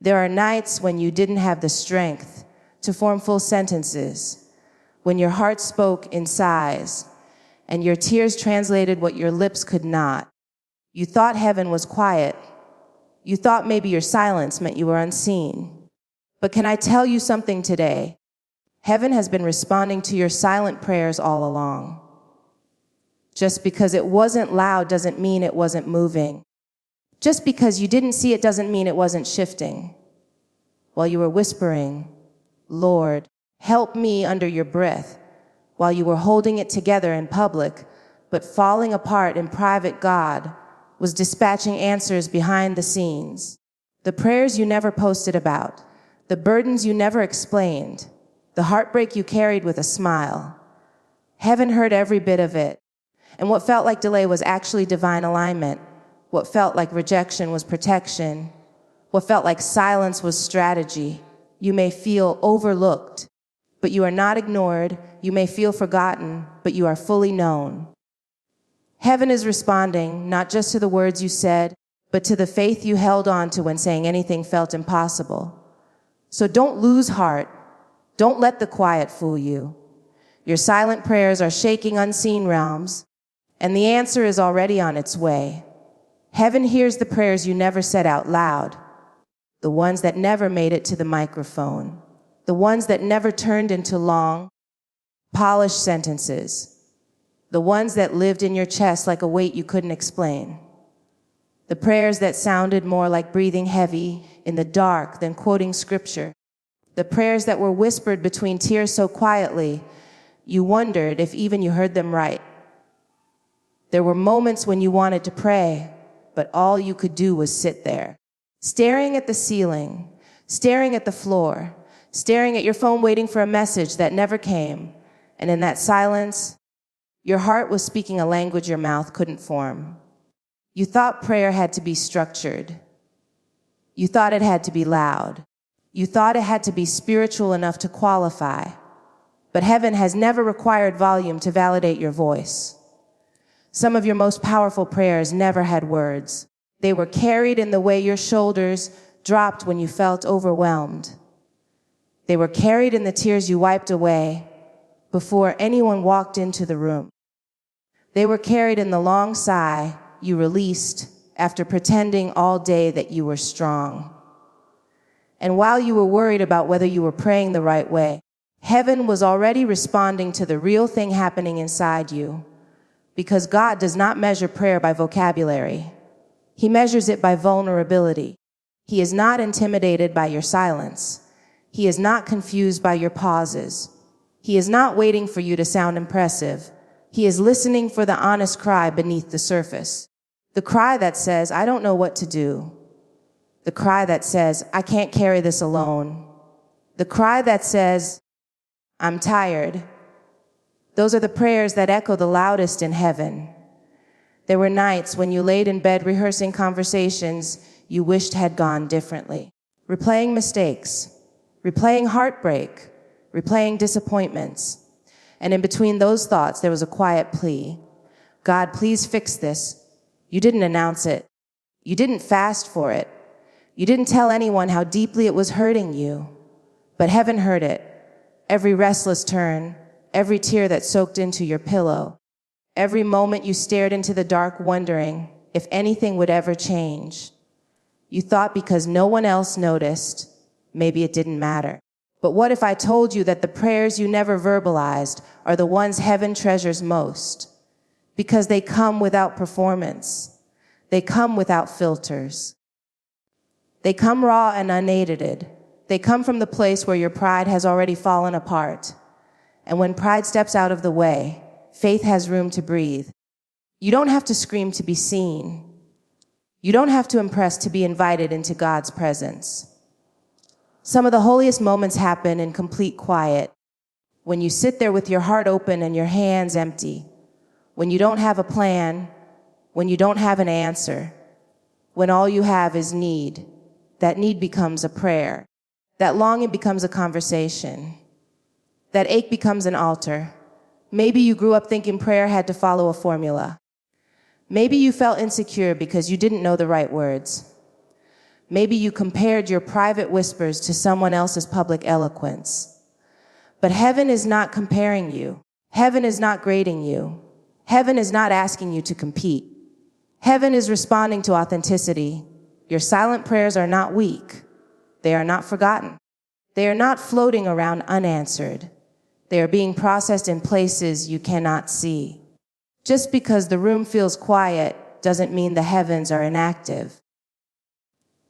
There are nights when you didn't have the strength to form full sentences, when your heart spoke in sighs, and your tears translated what your lips could not. You thought heaven was quiet. You thought maybe your silence meant you were unseen. But can I tell you something today? Heaven has been responding to your silent prayers all along. Just because it wasn't loud doesn't mean it wasn't moving. Just because you didn't see it doesn't mean it wasn't shifting. While you were whispering, "Lord, help me," under your breath, while you were holding it together in public, but falling apart in private, God was dispatching answers behind the scenes. The prayers you never posted about, the burdens you never explained, the heartbreak you carried with a smile. Heaven heard every bit of it. And what felt like delay was actually divine alignment. What felt like rejection was protection. What felt like silence was strategy. You may feel overlooked, but you are not ignored. You may feel forgotten, but you are fully known. Heaven is responding not just to the words you said, but to the faith you held on to when saying anything felt impossible. So don't lose heart. Don't let the quiet fool you. Your silent prayers are shaking unseen realms, and the answer is already on its way. Heaven hears the prayers you never said out loud, the ones that never made it to the microphone, the ones that never turned into long, polished sentences, the ones that lived in your chest like a weight you couldn't explain, the prayers that sounded more like breathing heavy in the dark than quoting scripture, the prayers that were whispered between tears so quietly you wondered if even you heard them right. There were moments when you wanted to pray, but all you could do was sit there, staring at the ceiling, staring at the floor, staring at your phone waiting for a message that never came. And in that silence, your heart was speaking a language your mouth couldn't form. You thought prayer had to be structured. You thought it had to be loud. You thought it had to be spiritual enough to qualify. But heaven has never required volume to validate your voice. Some of your most powerful prayers never had words. They were carried in the way your shoulders dropped when you felt overwhelmed. They were carried in the tears you wiped away before anyone walked into the room. They were carried in the long sigh you released after pretending all day that you were strong. And while you were worried about whether you were praying the right way, heaven was already responding to the real thing happening inside you. Because God does not measure prayer by vocabulary. He measures it by vulnerability. He is not intimidated by your silence. He is not confused by your pauses. He is not waiting for you to sound impressive. He is listening for the honest cry beneath the surface. The cry that says, "I don't know what to do." The cry that says, "I can't carry this alone." The cry that says, "I'm tired." Those are the prayers that echo the loudest in heaven. There were nights when you laid in bed rehearsing conversations you wished had gone differently, replaying mistakes, replaying heartbreak, replaying disappointments. And in between those thoughts, there was a quiet plea. "God, please fix this." You didn't announce it. You didn't fast for it. You didn't tell anyone how deeply it was hurting you. But heaven heard it. Every restless turn, every tear that soaked into your pillow, every moment you stared into the dark wondering if anything would ever change. You thought because no one else noticed, maybe it didn't matter. But what if I told you that the prayers you never verbalized are the ones heaven treasures most? Because they come without performance. They come without filters. They come raw and unedited. They come from the place where your pride has already fallen apart. And when pride steps out of the way, faith has room to breathe. You don't have to scream to be seen. You don't have to impress to be invited into God's presence. Some of the holiest moments happen in complete quiet, when you sit there with your heart open and your hands empty, when you don't have a plan, when you don't have an answer, when all you have is need. That need becomes a prayer. That longing becomes a conversation. That ache becomes an altar. Maybe you grew up thinking prayer had to follow a formula. Maybe you felt insecure because you didn't know the right words. Maybe you compared your private whispers to someone else's public eloquence. But heaven is not comparing you. Heaven is not grading you. Heaven is not asking you to compete. Heaven is responding to authenticity. Your silent prayers are not weak. They are not forgotten. They are not floating around unanswered. They are being processed in places you cannot see. Just because the room feels quiet doesn't mean the heavens are inactive.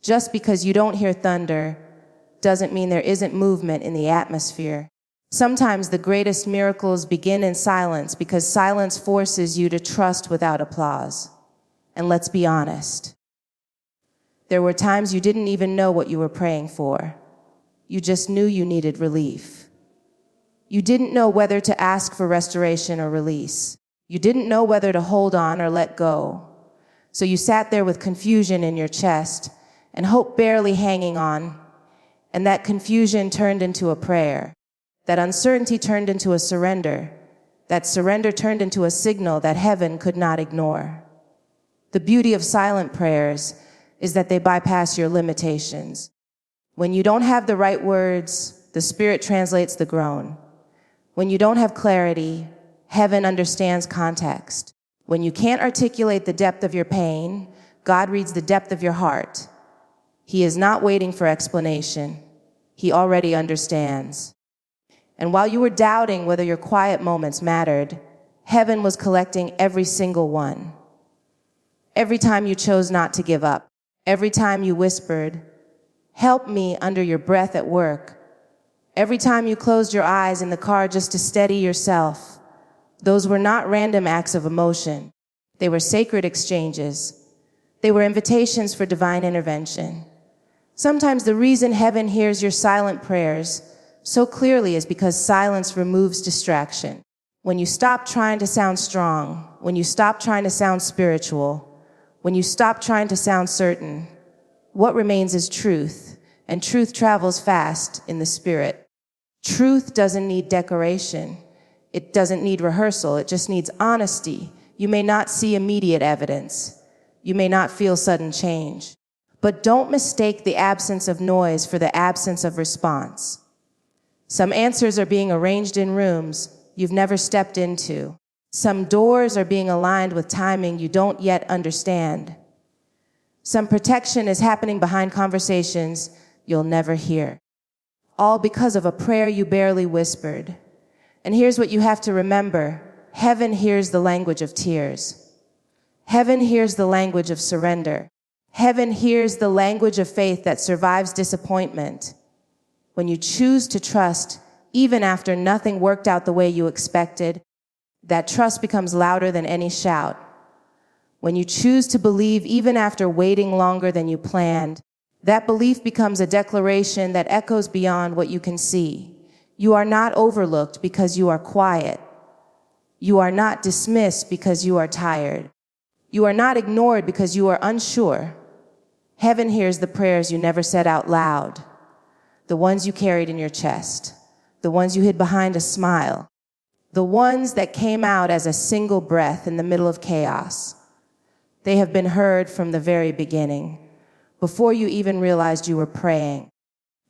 Just because you don't hear thunder doesn't mean there isn't movement in the atmosphere. Sometimes the greatest miracles begin in silence because silence forces you to trust without applause. And let's be honest. There were times you didn't even know what you were praying for. You just knew you needed relief. You didn't know whether to ask for restoration or release. You didn't know whether to hold on or let go. So you sat there with confusion in your chest and hope barely hanging on. And that confusion turned into a prayer. That uncertainty turned into a surrender. That surrender turned into a signal that heaven could not ignore. The beauty of silent prayers is that they bypass your limitations. When you don't have the right words, the Spirit translates the groan. When you don't have clarity, heaven understands context. When you can't articulate the depth of your pain, God reads the depth of your heart. He is not waiting for explanation. He already understands. And while you were doubting whether your quiet moments mattered, heaven was collecting every single one. Every time you chose not to give up, every time you whispered, "Help me," under your breath at work, every time you closed your eyes in the car just to steady yourself, those were not random acts of emotion. They were sacred exchanges. They were invitations for divine intervention. Sometimes the reason heaven hears your silent prayers so clearly is because silence removes distraction. When you stop trying to sound strong, when you stop trying to sound spiritual, when you stop trying to sound certain, what remains is truth, and truth travels fast in the spirit. Truth doesn't need decoration. It doesn't need rehearsal. It just needs honesty. You may not see immediate evidence. You may not feel sudden change. But don't mistake the absence of noise for the absence of response. Some answers are being arranged in rooms you've never stepped into. Some doors are being aligned with timing you don't yet understand. Some protection is happening behind conversations you'll never hear. All because of a prayer you barely whispered. And here's what you have to remember. Heaven hears the language of tears. Heaven hears the language of surrender. Heaven hears the language of faith that survives disappointment. When you choose to trust, even after nothing worked out the way you expected, that trust becomes louder than any shout. When you choose to believe even after waiting longer than you planned, that belief becomes a declaration that echoes beyond what you can see. You are not overlooked because you are quiet. You are not dismissed because you are tired. You are not ignored because you are unsure. Heaven hears the prayers you never said out loud, the ones you carried in your chest, the ones you hid behind a smile, the ones that came out as a single breath in the middle of chaos. They have been heard from the very beginning, before you even realized you were praying.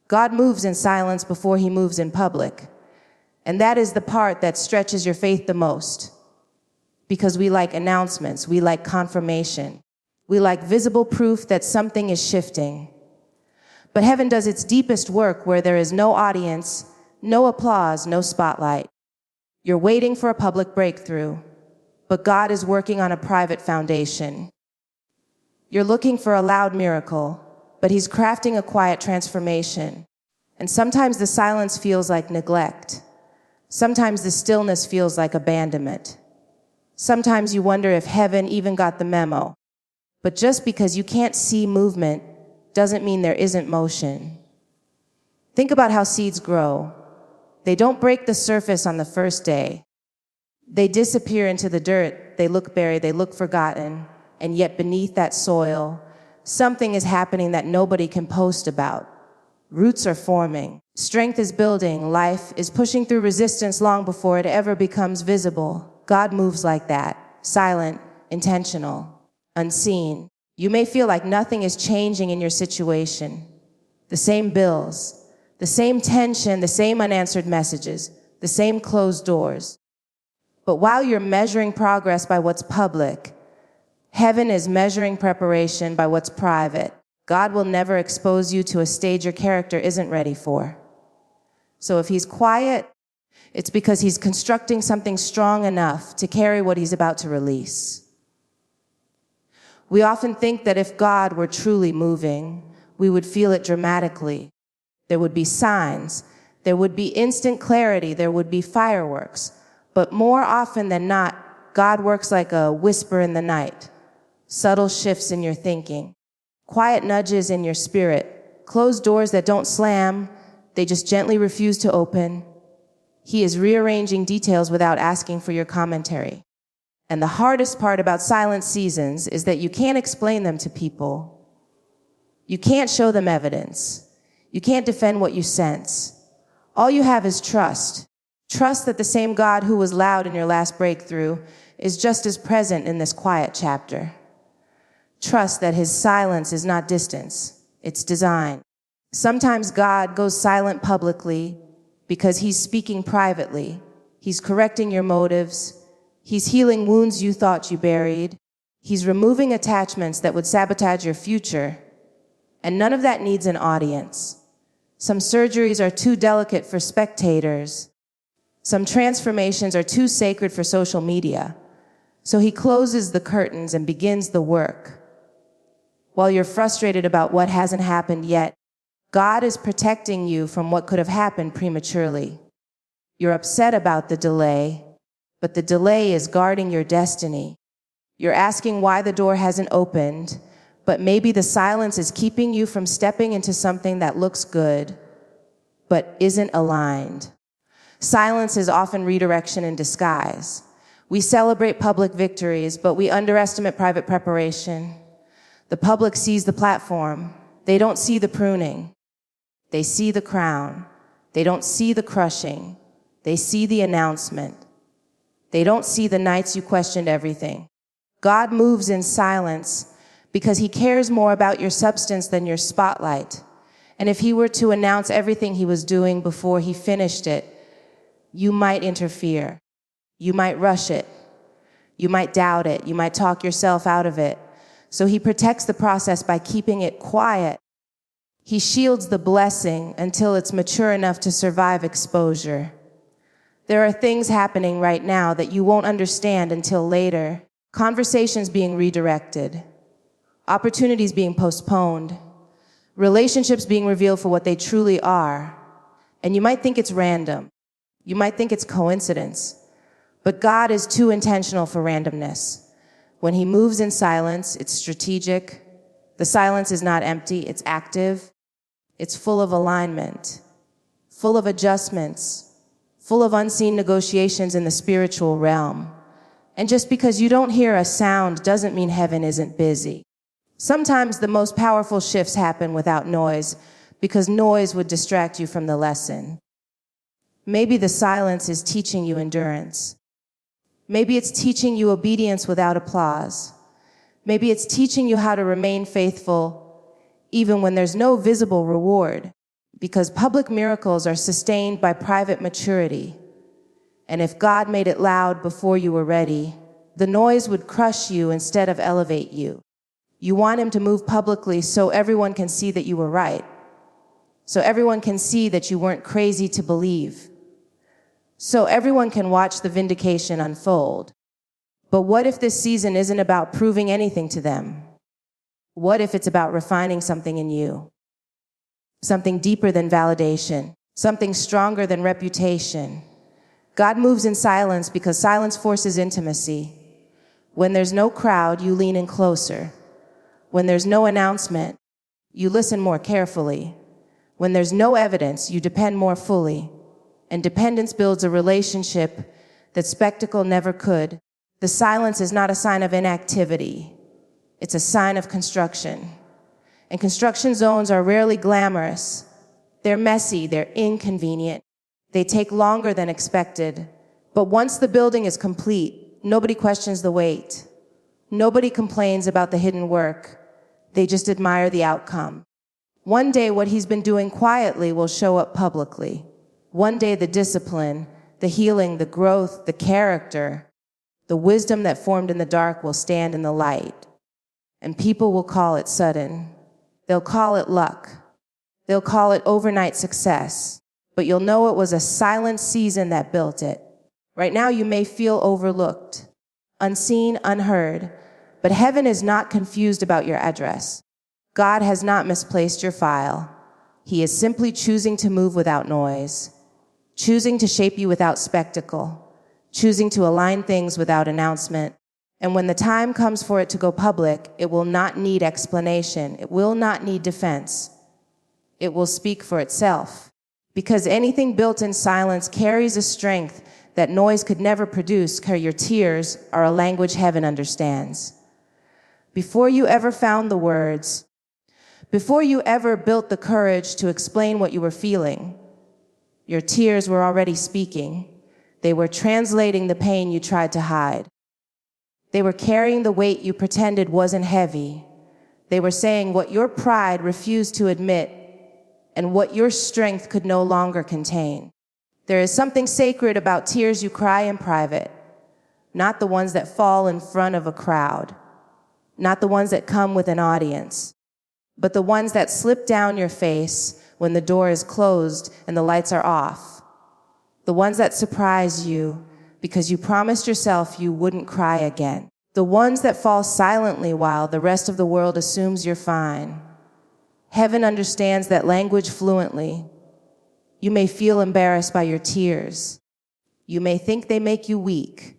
God moves in silence before he moves in public, and that is the part that stretches your faith the most. Because we like announcements, we like confirmation, we like visible proof that something is shifting. But heaven does its deepest work where there is no audience, no applause, no spotlight. You're waiting for a public breakthrough, but God is working on a private foundation. You're looking for a loud miracle, but he's crafting a quiet transformation. And sometimes the silence feels like neglect. Sometimes the stillness feels like abandonment. Sometimes you wonder if heaven even got the memo. But just because you can't see movement doesn't mean there isn't motion. Think about how seeds grow. They don't break the surface on the first day. They disappear into the dirt. They look buried, they look forgotten. And yet beneath that soil, something is happening that nobody can post about. Roots are forming. Strength is building. Life is pushing through resistance long before it ever becomes visible. God moves like that, silent, intentional, unseen. You may feel like nothing is changing in your situation. The same bills, the same tension, the same unanswered messages, the same closed doors. But while you're measuring progress by what's public, heaven is measuring preparation by what's private. God will never expose you to a stage your character isn't ready for. So if he's quiet, it's because he's constructing something strong enough to carry what he's about to release. We often think that if God were truly moving, we would feel it dramatically. There would be signs, there would be instant clarity, there would be fireworks. But more often than not, God works like a whisper in the night, subtle shifts in your thinking, quiet nudges in your spirit, closed doors that don't slam, they just gently refuse to open. He is rearranging details without asking for your commentary. And the hardest part about silent seasons is that you can't explain them to people. You can't show them evidence. You can't defend what you sense. All you have is trust. Trust that the same God who was loud in your last breakthrough is just as present in this quiet chapter. Trust that his silence is not distance, it's design. Sometimes God goes silent publicly because he's speaking privately. He's correcting your motives. He's healing wounds you thought you buried. He's removing attachments that would sabotage your future. And none of that needs an audience. Some surgeries are too delicate for spectators. Some transformations are too sacred for social media. So he closes the curtains and begins the work. While you're frustrated about what hasn't happened yet, God is protecting you from what could have happened prematurely. You're upset about the delay, but the delay is guarding your destiny. You're asking why the door hasn't opened, but maybe the silence is keeping you from stepping into something that looks good, but isn't aligned. Silence is often redirection in disguise. We celebrate public victories, but we underestimate private preparation. The public sees the platform. They don't see the pruning. They see the crown. They don't see the crushing. They see the announcement. They don't see the nights you questioned everything. God moves in silence because he cares more about your substance than your spotlight. And if he were to announce everything he was doing before he finished it, you might interfere. You might rush it. You might doubt it. You might talk yourself out of it. So he protects the process by keeping it quiet. He shields the blessing until it's mature enough to survive exposure. There are things happening right now that you won't understand until later. Conversations being redirected. Opportunities being postponed. Relationships being revealed for what they truly are. And you might think it's random. You might think it's coincidence. But God is too intentional for randomness. When he moves in silence, it's strategic. The silence is not empty, it's active. It's full of alignment, full of adjustments, full of unseen negotiations in the spiritual realm. And just because you don't hear a sound doesn't mean heaven isn't busy. Sometimes the most powerful shifts happen without noise because noise would distract you from the lesson. Maybe the silence is teaching you endurance. Maybe it's teaching you obedience without applause. Maybe it's teaching you how to remain faithful even when there's no visible reward, because public miracles are sustained by private maturity. And if God made it loud before you were ready, the noise would crush you instead of elevate you. You want him to move publicly so everyone can see that you were right, so everyone can see that you weren't crazy to believe, so everyone can watch the vindication unfold. But what if this season isn't about proving anything to them? What if it's about refining something in you? Something deeper than validation, something stronger than reputation. God moves in silence because silence forces intimacy. When there's no crowd, you lean in closer. When there's no announcement, you listen more carefully. When there's no evidence, you depend more fully. And dependence builds a relationship that spectacle never could. The silence is not a sign of inactivity. It's a sign of construction. And construction zones are rarely glamorous. They're messy, they're inconvenient. They take longer than expected. But once the building is complete, nobody questions the wait. Nobody complains about the hidden work. They just admire the outcome. One day, what he's been doing quietly will show up publicly. One day, the discipline, the healing, the growth, the character, the wisdom that formed in the dark will stand in the light. And people will call it sudden. They'll call it luck. They'll call it overnight success. But you'll know it was a silent season that built it. Right now, you may feel overlooked, unseen, unheard, but heaven is not confused about your address. God has not misplaced your file. He is simply choosing to move without noise, choosing to shape you without spectacle, choosing to align things without announcement. And when the time comes for it to go public, it will not need explanation. It will not need defense. It will speak for itself. Because anything built in silence carries a strength that noise could never produce, because your tears are a language heaven understands. Before you ever found the words, before you ever built the courage to explain what you were feeling, your tears were already speaking. They were translating the pain you tried to hide. They were carrying the weight you pretended wasn't heavy. They were saying what your pride refused to admit and what your strength could no longer contain. There is something sacred about tears you cry in private, not the ones that fall in front of a crowd, not the ones that come with an audience, but the ones that slip down your face when the door is closed and the lights are off, the ones that surprise you because you promised yourself you wouldn't cry again, the ones that fall silently while the rest of the world assumes you're fine. Heaven understands that language fluently. You may feel embarrassed by your tears. You may think they make you weak.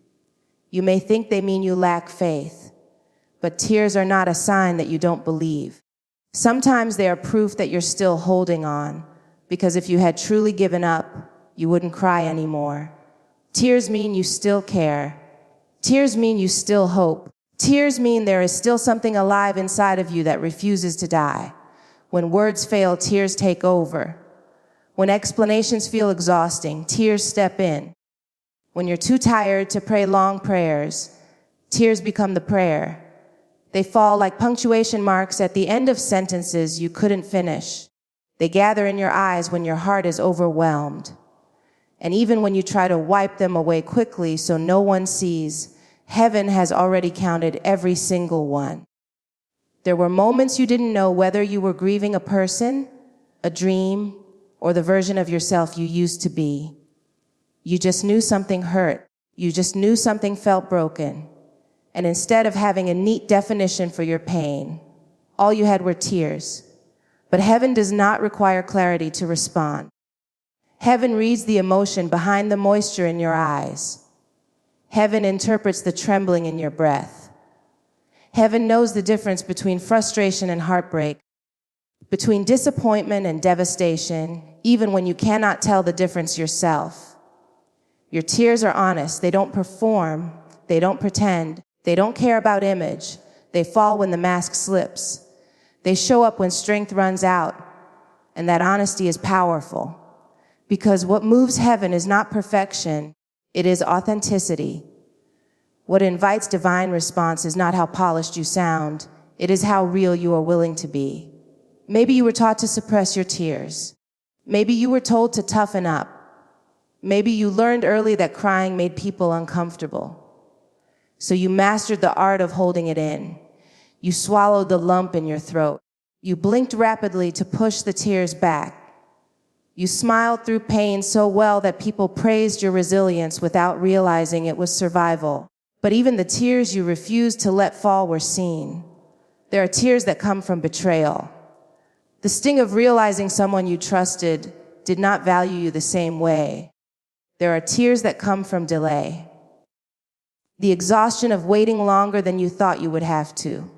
You may think they mean you lack faith. But tears are not a sign that you don't believe. Sometimes they are proof that you're still holding on, because if you had truly given up, you wouldn't cry anymore. Tears mean you still care. Tears mean you still hope. Tears mean there is still something alive inside of you that refuses to die. When words fail, tears take over. When explanations feel exhausting, tears step in. When you're too tired to pray long prayers, tears become the prayer. They fall like punctuation marks at the end of sentences you couldn't finish. They gather in your eyes when your heart is overwhelmed. And even when you try to wipe them away quickly so no one sees, heaven has already counted every single one. There were moments you didn't know whether you were grieving a person, a dream, or the version of yourself you used to be. You just knew something hurt. You just knew something felt broken. And instead of having a neat definition for your pain, all you had were tears. But heaven does not require clarity to respond. Heaven reads the emotion behind the moisture in your eyes. Heaven interprets the trembling in your breath. Heaven knows the difference between frustration and heartbreak, between disappointment and devastation, even when you cannot tell the difference yourself. Your tears are honest. They don't perform. They don't pretend. They don't care about image. They fall when the mask slips. They show up when strength runs out. And that honesty is powerful. Because what moves heaven is not perfection. It is authenticity. What invites divine response is not how polished you sound. It is how real you are willing to be. Maybe you were taught to suppress your tears. Maybe you were told to toughen up. Maybe you learned early that crying made people uncomfortable. So you mastered the art of holding it in. You swallowed the lump in your throat. You blinked rapidly to push the tears back. You smiled through pain so well that people praised your resilience without realizing it was survival. But even the tears you refused to let fall were seen. There are tears that come from betrayal. The sting of realizing someone you trusted did not value you the same way. There are tears that come from delay. The exhaustion of waiting longer than you thought you would have to.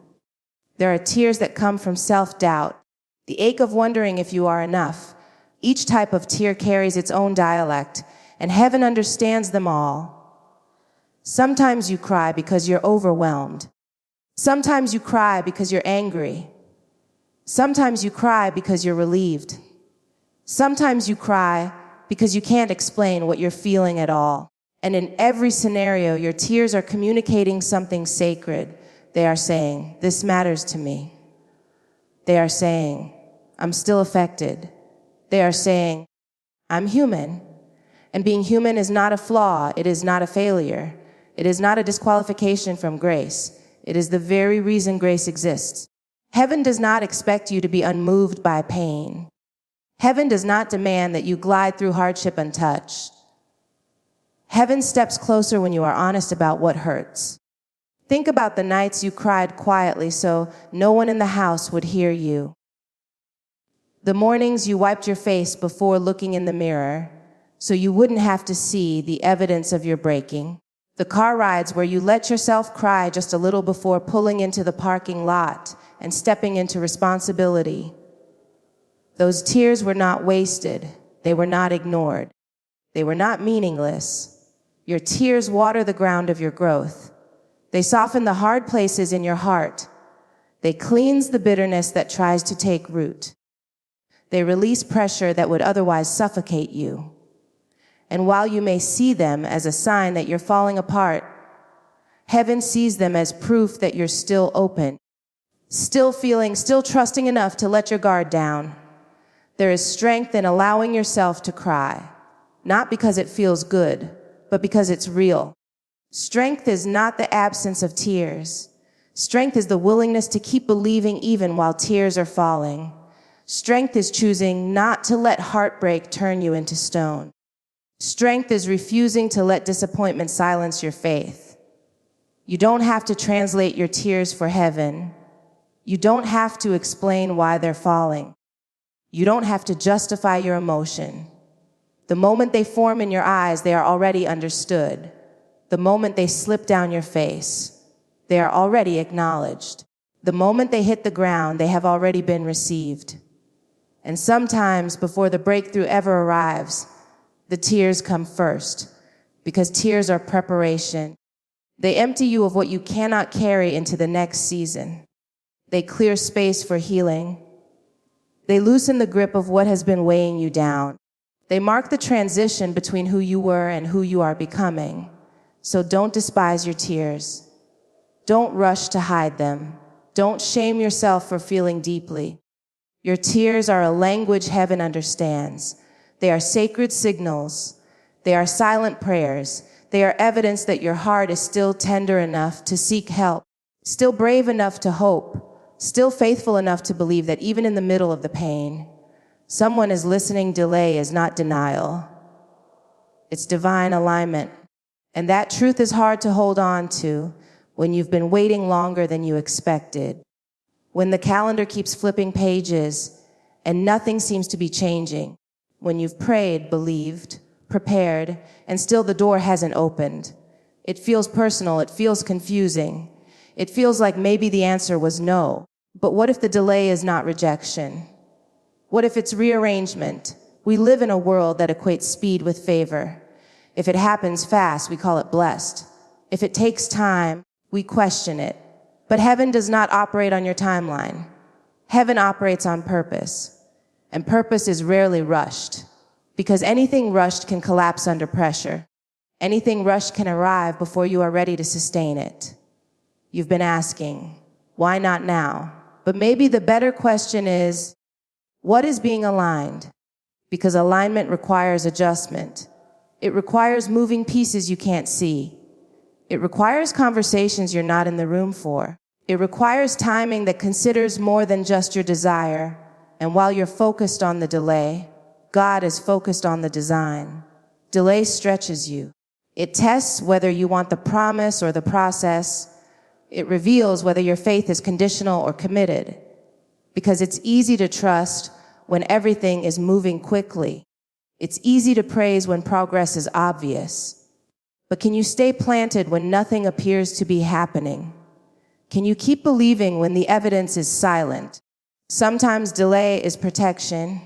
There are tears that come from self-doubt, the ache of wondering if you are enough. Each type of tear carries its own dialect, and heaven understands them all. Sometimes you cry because you're overwhelmed. Sometimes you cry because you're angry. Sometimes you cry because you're relieved. Sometimes you cry because you can't explain what you're feeling at all. And in every scenario, your tears are communicating something sacred. They are saying, "This matters to me. They are saying, I'm still affected. They are saying, I'm human. And being human is not a flaw. It is not a failure. It is not a disqualification from grace. It is the very reason grace exists. Heaven does not expect you to be unmoved by pain. Heaven does not demand that you glide through hardship untouched. Heaven steps closer when you are honest about what hurts. Think about the nights you cried quietly so no one in the house would hear you. The mornings you wiped your face before looking in the mirror so you wouldn't have to see the evidence of your breaking. The car rides where you let yourself cry just a little before pulling into the parking lot and stepping into responsibility. Those tears were not wasted. They were not ignored. They were not meaningless. Your tears water the ground of your growth. They soften the hard places in your heart. They cleanse the bitterness that tries to take root. They release pressure that would otherwise suffocate you. And while you may see them as a sign that you're falling apart, heaven sees them as proof that you're still open, still feeling, still trusting enough to let your guard down. There is strength in allowing yourself to cry, not because it feels good, but because it's real. Strength is not the absence of tears. Strength is the willingness to keep believing even while tears are falling. Strength is choosing not to let heartbreak turn you into stone. Strength is refusing to let disappointment silence your faith. You don't have to translate your tears for heaven. You don't have to explain why they're falling. You don't have to justify your emotion. The moment they form in your eyes, they are already understood. The moment they slip down your face, they are already acknowledged. The moment they hit the ground, they have already been received. And sometimes, before the breakthrough ever arrives, the tears come first, because tears are preparation. They empty you of what you cannot carry into the next season. They clear space for healing. They loosen the grip of what has been weighing you down. They mark the transition between who you were and who you are becoming. So don't despise your tears. Don't rush to hide them. Don't shame yourself for feeling deeply. Your tears are a language heaven understands. They are sacred signals. They are silent prayers. They are evidence that your heart is still tender enough to seek help, still brave enough to hope, still faithful enough to believe that even in the middle of the pain, someone is listening. Delay is not denial. It's divine alignment. And that truth is hard to hold on to when you've been waiting longer than you expected. When the calendar keeps flipping pages and nothing seems to be changing. When you've prayed, believed, prepared, and still the door hasn't opened. It feels personal. It feels confusing. It feels like maybe the answer was no. But what if the delay is not rejection? What if it's rearrangement? We live in a world that equates speed with favor. If it happens fast, we call it blessed. If it takes time, we question it. But heaven does not operate on your timeline. Heaven operates on purpose. And purpose is rarely rushed, because anything rushed can collapse under pressure. Anything rushed can arrive before you are ready to sustain it. You've been asking, why not now? But maybe the better question is, what is being aligned? Because alignment requires adjustment. It requires moving pieces you can't see. It requires conversations you're not in the room for. It requires timing that considers more than just your desire. And while you're focused on the delay, God is focused on the design. Delay stretches you. It tests whether you want the promise or the process. It reveals whether your faith is conditional or committed. Because it's easy to trust when everything is moving quickly. It's easy to praise when progress is obvious. But can you stay planted when nothing appears to be happening? Can you keep believing when the evidence is silent? Sometimes delay is protection.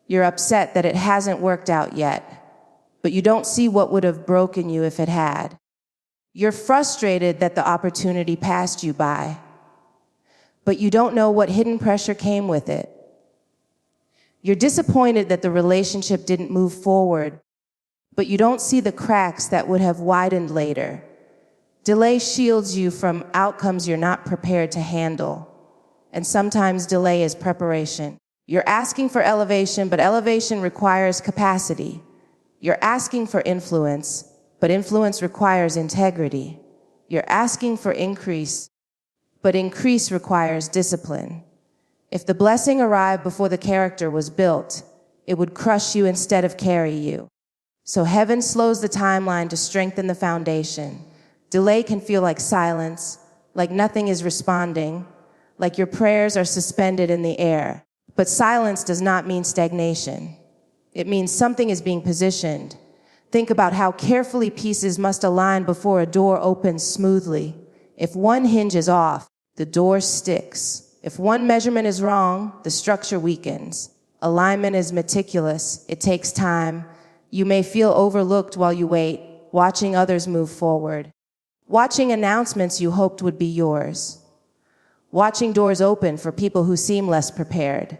You're upset that it hasn't worked out yet, but you don't see what would have broken you if it had. You're frustrated that the opportunity passed you by, but you don't know what hidden pressure came with it. You're disappointed that the relationship didn't move forward, but you don't see the cracks that would have widened later. Delay shields you from outcomes you're not prepared to handle. and sometimes delay is preparation. You're asking for elevation, but elevation requires capacity. You're asking for influence, but influence requires integrity. You're asking for increase, but increase requires discipline. If the blessing arrived before the character was built, it would crush you instead of carry you. So heaven slows the timeline to strengthen the foundation. Delay can feel like silence, like nothing is responding, like your prayers are suspended in the air. But silence does not mean stagnation. It means something is being positioned. Think about how carefully pieces must align before a door opens smoothly. If one hinge is off, the door sticks. If one measurement is wrong, the structure weakens. Alignment is meticulous. It takes time. You may feel overlooked while you wait, watching others move forward. Watching announcements you hoped would be yours. Watching doors open for people who seem less prepared.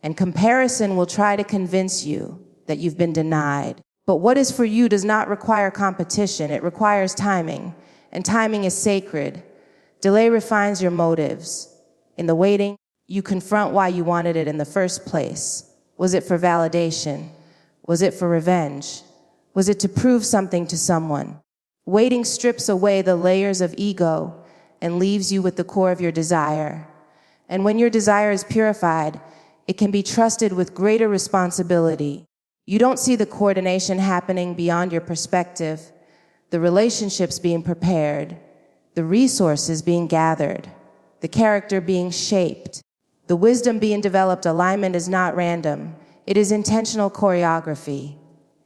And comparison will try to convince you that you've been denied. But what is for you does not require competition. It requires timing. And timing is sacred. Delay refines your motives. In the waiting, you confront why you wanted it in the first place. Was it for validation? Was it for revenge? Was it to prove something to someone? Waiting strips away the layers of ego and leaves you with the core of your desire. And when your desire is purified, it can be trusted with greater responsibility. You don't see the coordination happening beyond your perspective, the relationships being prepared, the resources being gathered, the character being shaped, the wisdom being developed. Alignment is not random. It is intentional choreography.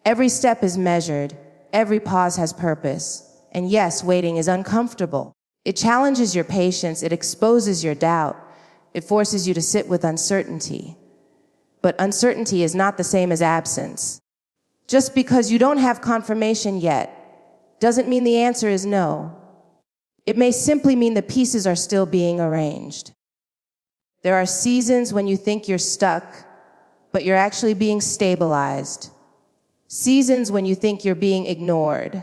Every step is measured. Every pause has purpose. And yes, waiting is uncomfortable. It challenges your patience. It exposes your doubt. It forces you to sit with uncertainty. But uncertainty is not the same as absence. Just because you don't have confirmation yet doesn't mean the answer is no. It may simply mean the pieces are still being arranged. There are seasons when you think you're stuck, but you're actually being stabilized. Seasons when you think you're being ignored,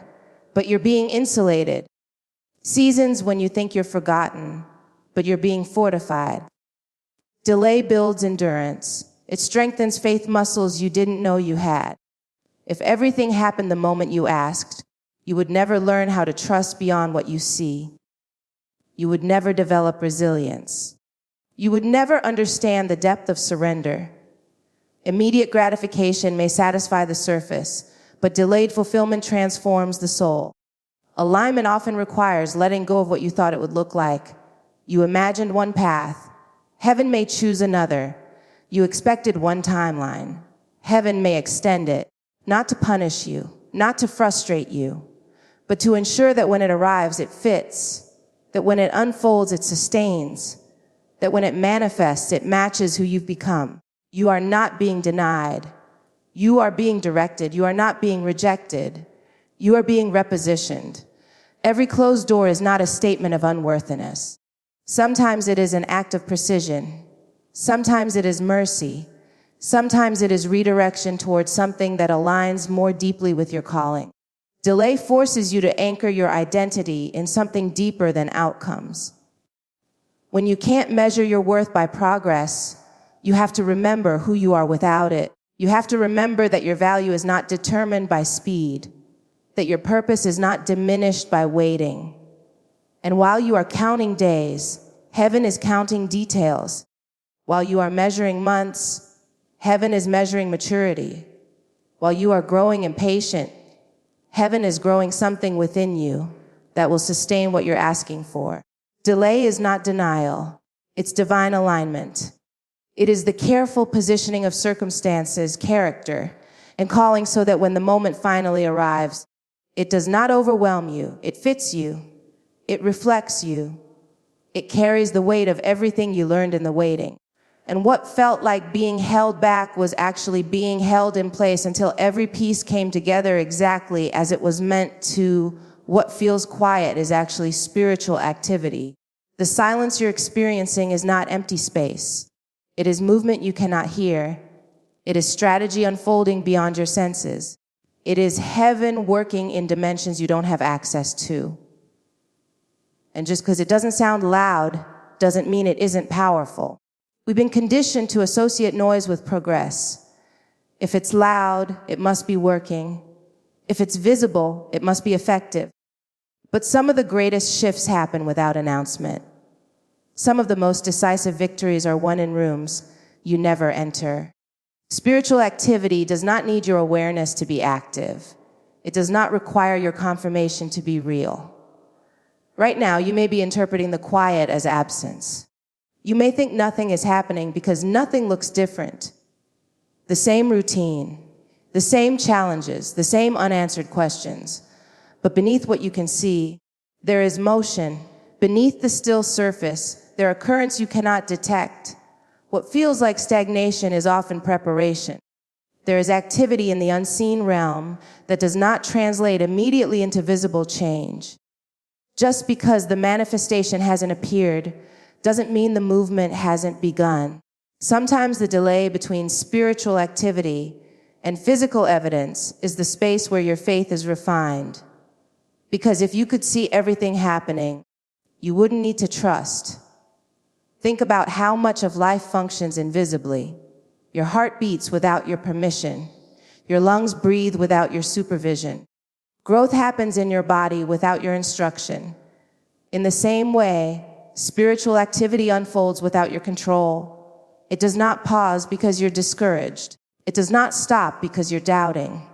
but you're being insulated. Seasons when you think you're forgotten, but you're being fortified. Delay builds endurance. It strengthens faith muscles you didn't know you had. If everything happened the moment you asked, you would never learn how to trust beyond what you see. You would never develop resilience. You would never understand the depth of surrender. Immediate gratification may satisfy the surface, but delayed fulfillment transforms the soul. Alignment often requires letting go of what you thought it would look like. You imagined one path. Heaven may choose another. You expected one timeline. Heaven may extend it, not to punish you, not to frustrate you, but to ensure that when it arrives, it fits, that when it unfolds, it sustains, that when it manifests, it matches who you've become. You are not being denied. You are being directed. You are not being rejected. You are being repositioned. Every closed door is not a statement of unworthiness. Sometimes it is an act of precision. Sometimes it is mercy. Sometimes it is redirection towards something that aligns more deeply with your calling. Delay forces you to anchor your identity in something deeper than outcomes. When you can't measure your worth by progress, you have to remember who you are without it. You have to remember that your value is not determined by speed, that your purpose is not diminished by waiting. And while you are counting days, heaven is counting details. While you are measuring months, heaven is measuring maturity. While you are growing impatient, heaven is growing something within you that will sustain what you're asking for. Delay is not denial. It's divine alignment. It is the careful positioning of circumstances, character, and calling so that when the moment finally arrives, it does not overwhelm you. It fits you. It reflects you. It carries the weight of everything you learned in the waiting. And what felt like being held back was actually being held in place until every piece came together exactly as it was meant to. What feels quiet is actually spiritual activity. The silence you're experiencing is not empty space. It is movement you cannot hear. It is strategy unfolding beyond your senses. It is heaven working in dimensions you don't have access to. And just because it doesn't sound loud doesn't mean it isn't powerful. We've been conditioned to associate noise with progress. If it's loud, it must be working. If it's visible, it must be effective. But some of the greatest shifts happen without announcement. Some of the most decisive victories are won in rooms you never enter. Spiritual activity does not need your awareness to be active. It does not require your confirmation to be real. Right now, you may be interpreting the quiet as absence. You may think nothing is happening because nothing looks different. The same routine, the same challenges, the same unanswered questions. But beneath what you can see, there is motion. Beneath the still surface, there are currents you cannot detect. What feels like stagnation is often preparation. There is activity in the unseen realm that does not translate immediately into visible change. Just because the manifestation hasn't appeared doesn't mean the movement hasn't begun. Sometimes the delay between spiritual activity and physical evidence is the space where your faith is refined. Because if you could see everything happening, you wouldn't need to trust. Think about how much of life functions invisibly. Your heart beats without your permission. Your lungs breathe without your supervision. Growth happens in your body without your instruction. In the same way, spiritual activity unfolds without your control. It does not pause because you're discouraged. It does not stop because you're doubting.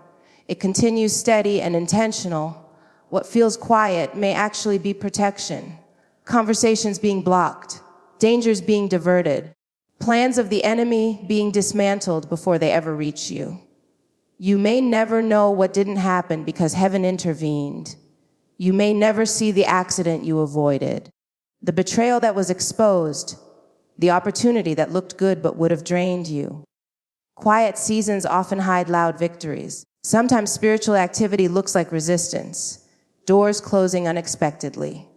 It continues steady and intentional. What feels quiet may actually be protection. Conversations being blocked, dangers being diverted, plans of the enemy being dismantled before they ever reach you. You may never know what didn't happen because heaven intervened. You may never see the accident you avoided, the betrayal that was exposed, the opportunity that looked good but would have drained you. Quiet seasons often hide loud victories. Sometimes spiritual activity looks like resistance, doors closing unexpectedly,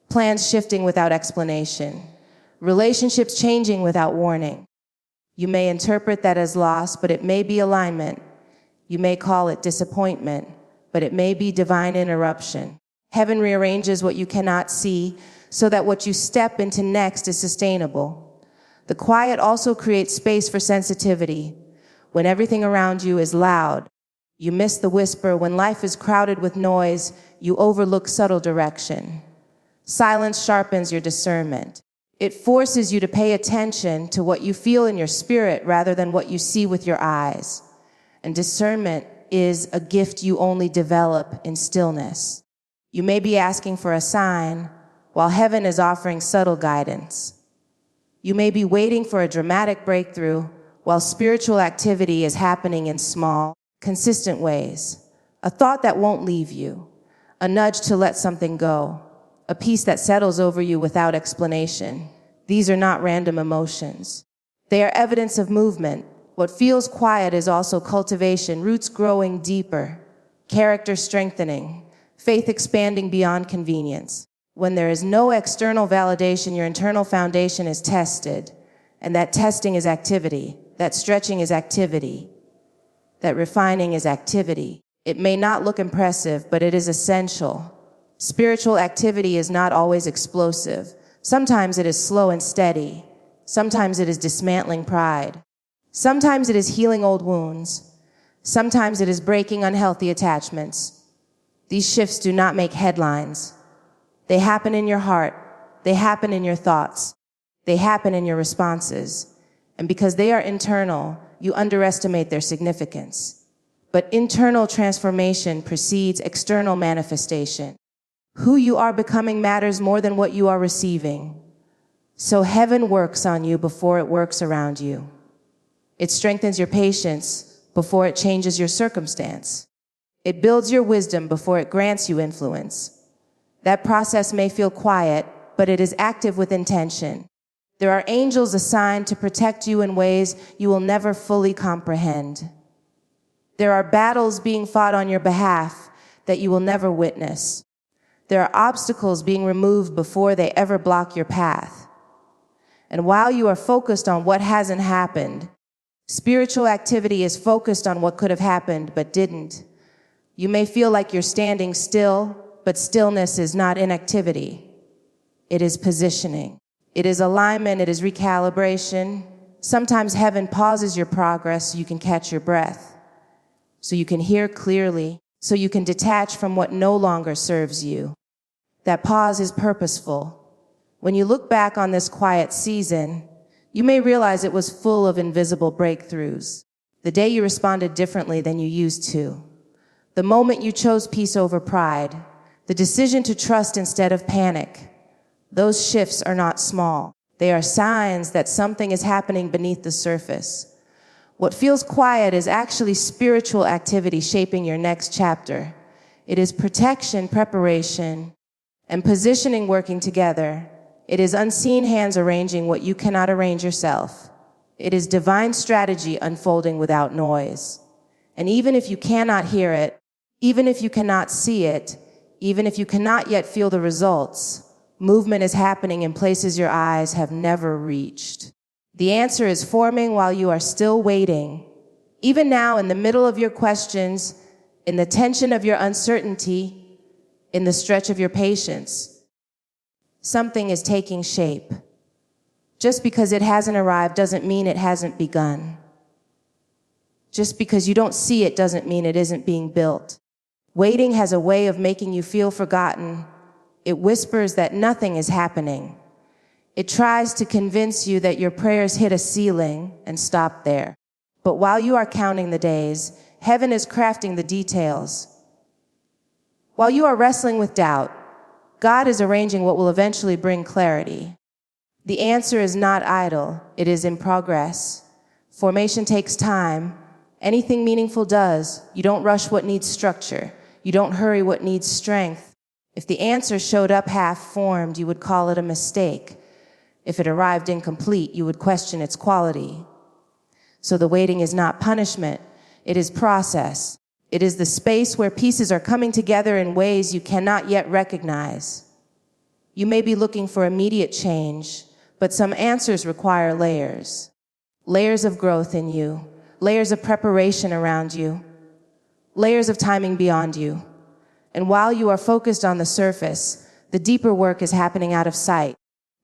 plans shifting without explanation, relationships changing without warning. You may interpret that as loss, but it may be alignment. You may call it disappointment, but it may be divine interruption. Heaven rearranges what you cannot see so that what you step into next is sustainable. The quiet also creates space for sensitivity. When everything around you is loud, you miss the whisper. When life is crowded with noise, you overlook subtle direction. Silence sharpens your discernment. It forces you to pay attention to what you feel in your spirit rather than what you see with your eyes. And discernment is a gift you only develop in stillness. You may be asking for a sign while heaven is offering subtle guidance. You may be waiting for a dramatic breakthrough while spiritual activity is happening in small, consistent ways. A thought that won't leave you, a nudge to let something go, a peace that settles over you without explanation. These are not random emotions. They are evidence of movement. What feels quiet is also cultivation, roots growing deeper, character strengthening, faith expanding beyond convenience. When there is no external validation, your internal foundation is tested, and that testing is activity, that stretching is activity, that refining is activity. It may not look impressive, but it is essential. Spiritual activity is not always explosive. Sometimes it is slow and steady. Sometimes it is dismantling pride. Sometimes it is healing old wounds. Sometimes it is breaking unhealthy attachments. These shifts do not make headlines. They happen in your heart. They happen in your thoughts. They happen in your responses. And because they are internal, you underestimate their significance. But internal transformation precedes external manifestation. Who you are becoming matters more than what you are receiving. So heaven works on you before it works around you. It strengthens your patience before it changes your circumstance. It builds your wisdom before it grants you influence. That process may feel quiet, but it is active with intention. There are angels assigned to protect you in ways you will never fully comprehend. There are battles being fought on your behalf that you will never witness. There are obstacles being removed before they ever block your path. And while you are focused on what hasn't happened, spiritual activity is focused on what could have happened but didn't. You may feel like you're standing still, but stillness is not inactivity. It is positioning. It is alignment, it is recalibration. Sometimes heaven pauses your progress so you can catch your breath, so you can hear clearly, so you can detach from what no longer serves you. That pause is purposeful. When you look back on this quiet season, you may realize it was full of invisible breakthroughs. The day you responded differently than you used to. The moment you chose peace over pride. The decision to trust instead of panic. Those shifts are not small. They are signs that something is happening beneath the surface. What feels quiet is actually spiritual activity shaping your next chapter. It is protection, preparation, and positioning working together. It is unseen hands arranging what you cannot arrange yourself. It is divine strategy unfolding without noise. And even if you cannot hear it, even if you cannot see it, even if you cannot yet feel the results, movement is happening in places your eyes have never reached. The answer is forming while you are still waiting. Even now, in the middle of your questions, in the tension of your uncertainty, in the stretch of your patience, something is taking shape. Just because it hasn't arrived doesn't mean it hasn't begun. Just because you don't see it doesn't mean it isn't being built. Waiting has a way of making you feel forgotten. It whispers that nothing is happening. It tries to convince you that your prayers hit a ceiling and stop there. But while you are counting the days, heaven is crafting the details. While you are wrestling with doubt, God is arranging what will eventually bring clarity. The answer is not idle, it is in progress. Formation takes time. Anything meaningful does. You don't rush what needs structure. You don't hurry what needs strength. If the answer showed up half-formed, you would call it a mistake. If it arrived incomplete, you would question its quality. So the waiting is not punishment, it is process. It is the space where pieces are coming together in ways you cannot yet recognize. You may be looking for immediate change, but some answers require layers. Layers of growth in you, layers of preparation around you, layers of timing beyond you. And while you are focused on the surface, the deeper work is happening out of sight.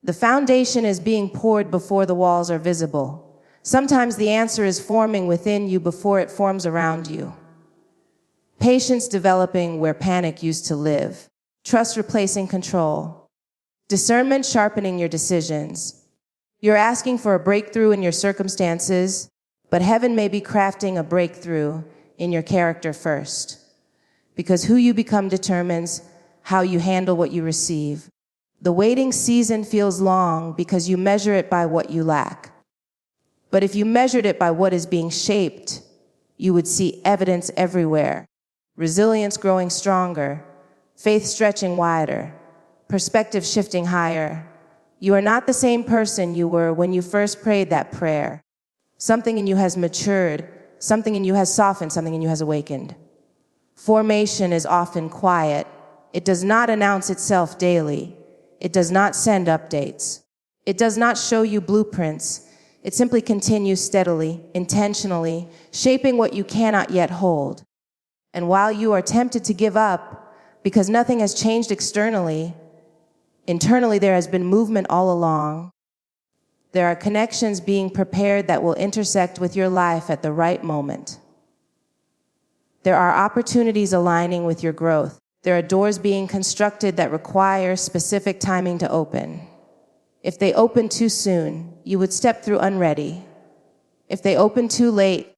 The foundation is being poured before the walls are visible. Sometimes the answer is forming within you before it forms around you. Patience developing where panic used to live. Trust replacing control. Discernment sharpening your decisions. You're asking for a breakthrough in your circumstances, but heaven may be crafting a breakthrough in your character first. Because who you become determines how you handle what you receive. The waiting season feels long because you measure it by what you lack. But if you measured it by what is being shaped, you would see evidence everywhere. Resilience growing stronger, faith stretching wider, perspective shifting higher. You are not the same person you were when you first prayed that prayer. Something in you has matured, something in you has softened, something in you has awakened. Formation is often quiet. It does not announce itself daily. It does not send updates. It does not show you blueprints. It simply continues steadily, intentionally, shaping what you cannot yet hold. And while you are tempted to give up because nothing has changed externally, internally there has been movement all along. There are connections being prepared that will intersect with your life at the right moment. There are opportunities aligning with your growth. There are doors being constructed that require specific timing to open. If they open too soon, you would step through unready. If they open too late,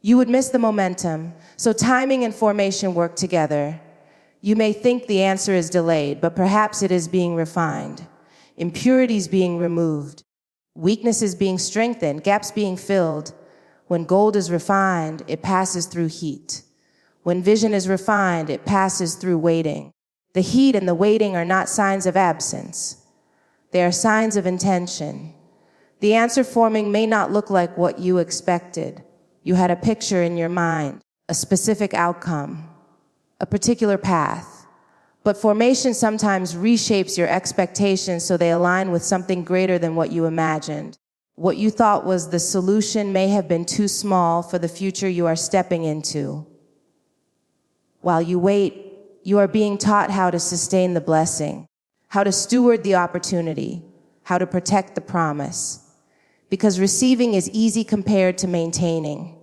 you would miss the momentum. So timing and formation work together. You may think the answer is delayed, but perhaps it is being refined. Impurities being removed. Weaknesses being strengthened, gaps being filled. When gold is refined, it passes through heat. When vision is refined, it passes through waiting. The heat and the waiting are not signs of absence. They are signs of intention. The answer forming may not look like what you expected. You had a picture in your mind, a specific outcome, a particular path. But formation sometimes reshapes your expectations so they align with something greater than what you imagined. What you thought was the solution may have been too small for the future you are stepping into. While you wait, you are being taught how to sustain the blessing, how to steward the opportunity, how to protect the promise. Because receiving is easy compared to maintaining,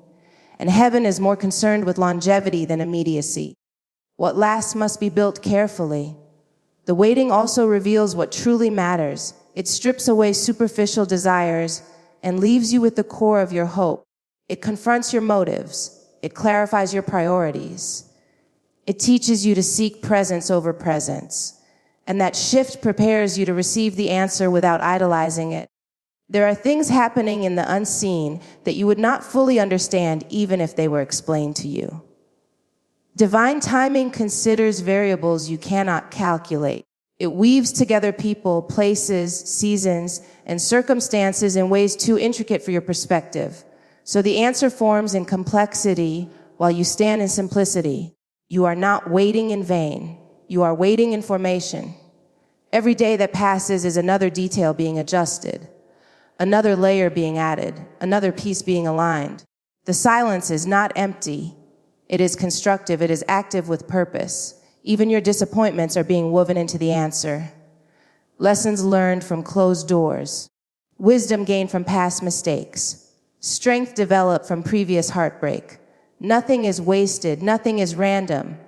and heaven is more concerned with longevity than immediacy. What lasts must be built carefully. The waiting also reveals what truly matters. It strips away superficial desires and leaves you with the core of your hope. It confronts your motives. It clarifies your priorities. It teaches you to seek presence over presence. And that shift prepares you to receive the answer without idolizing it. There are things happening in the unseen that you would not fully understand even if they were explained to you. Divine timing considers variables you cannot calculate. It weaves together people, places, seasons, and circumstances in ways too intricate for your perspective. So the answer forms in complexity while you stand in simplicity. You are not waiting in vain. You are waiting in formation. Every day that passes is another detail being adjusted, another layer being added, another piece being aligned. The silence is not empty. It is constructive. It is active with purpose. Even your disappointments are being woven into the answer. Lessons learned from closed doors. Wisdom gained from past mistakes. Strength developed from previous heartbreak. Nothing is wasted. Nothing is random.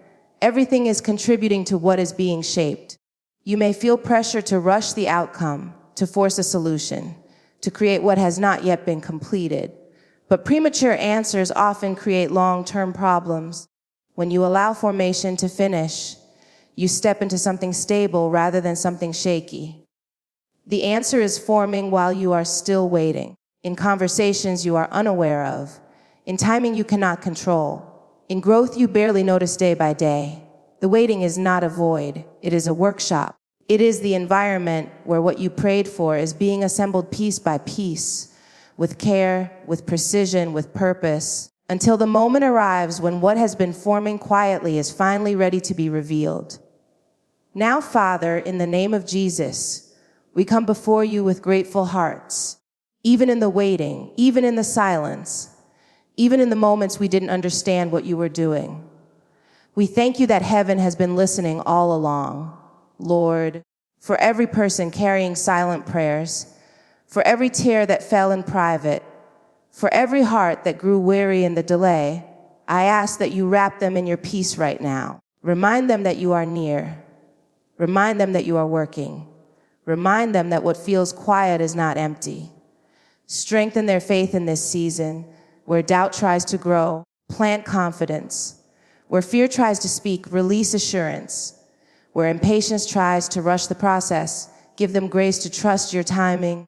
Everything is contributing to what is being shaped. You may feel pressure to rush the outcome, to force a solution, to create what has not yet been completed. But premature answers often create long-term problems. When you allow formation to finish, you step into something stable rather than something shaky. The answer is forming while you are still waiting, in conversations you are unaware of, in timing you cannot control, in growth you barely notice day by day. The waiting is not a void, it is a workshop. It is the environment where what you prayed for is being assembled piece by piece, with care, with precision, with purpose, until the moment arrives when what has been forming quietly is finally ready to be revealed. Now, Father, in the name of Jesus, we come before you with grateful hearts, even in the waiting, even in the silence, even in the moments we didn't understand what you were doing. We thank you that heaven has been listening all along. Lord, for every person carrying silent prayers, for every tear that fell in private, for every heart that grew weary in the delay, I ask that you wrap them in your peace right now. Remind them that you are near. Remind them that you are working. Remind them that what feels quiet is not empty. Strengthen their faith in this season. Where doubt tries to grow, plant confidence. Where fear tries to speak, release assurance. Where impatience tries to rush the process, give them grace to trust your timing.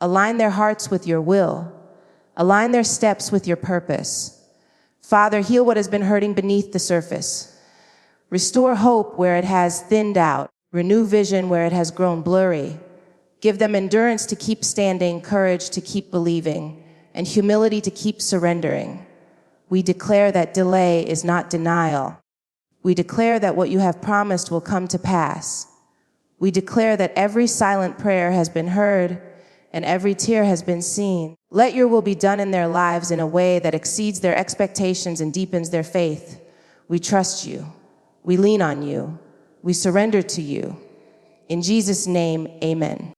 Align their hearts with your will. Align their steps with your purpose. Father, heal what has been hurting beneath the surface. Restore hope where it has thinned out. Renew vision where it has grown blurry. Give them endurance to keep standing, courage to keep believing, and humility to keep surrendering. We declare that delay is not denial. We declare that what you have promised will come to pass. We declare that every silent prayer has been heard and every tear has been seen. Let your will be done in their lives in a way that exceeds their expectations and deepens their faith. We trust you. We lean on you. We surrender to you. In Jesus' name, amen.